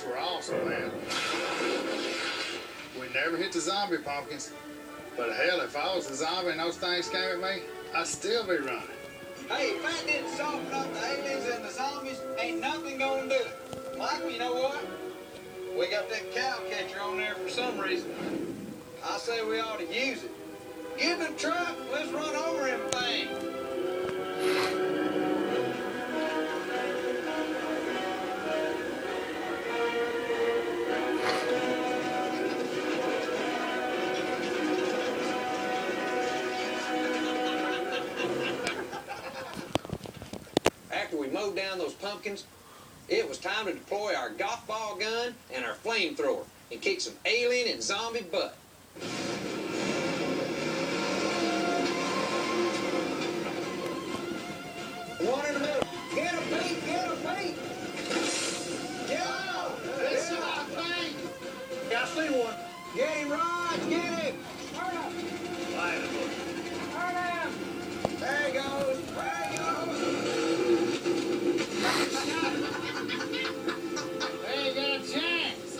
were awesome, man. We never hit the zombie pumpkins. But hell, if I was a zombie and those things came at me, I'd still be running. Hey, if that didn't soften up the aliens and the zombies, ain't nothing gonna do it. Michael, you know what? We got that cow catcher on there for some reason. I say we ought to use it. Give it a truck, let's run over everything. After we mowed down those pumpkins, it was time to deploy our golf ball gun and our flamethrower and kick some alien and zombie butt. One in the middle. Get him, Pete! Get him, Pete! Yeah! This is our thing. Yeah, I see one. Get him, Rod! Get him! There he goes! There he goes! They ain't got a chance.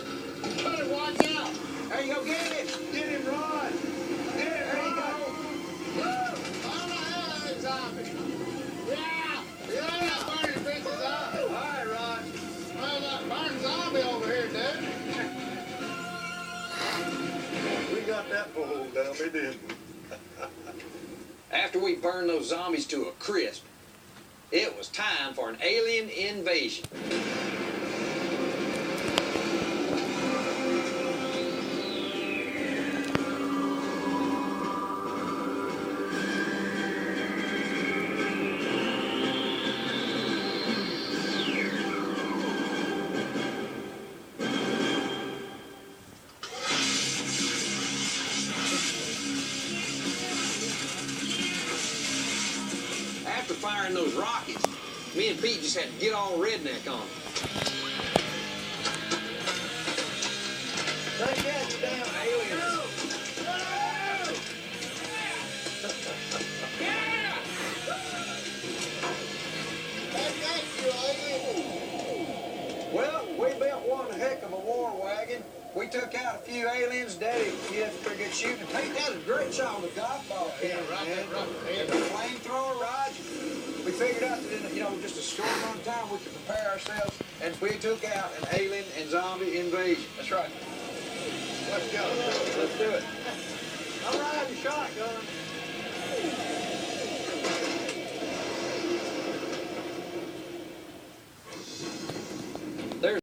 Better watch out. There you go, get him! Get him, Rod! Get him, there you go! On the hell, zombie. Yeah. Yeah, burning bitches up. All right, Rod. Well, that burning zombie over here, dude. We got that bull dummy, didn't we? After we burned those zombies to a crisp, it was time for an alien invasion. After firing those rockets, me and Pete just had to get all redneck on them. Take that, you damn aliens. Well, we built one heck of a war wagon. We took out a few aliens. Daddy, he had pretty good shooting. Pete, that was a great shot with a golf ball cannon, man. And the flamethrower, Rod. We figured out that in just a short amount of time we could prepare ourselves, and we took out an alien and zombie invasion. That's right. Let's go. Let's do it. I'm riding shotgun.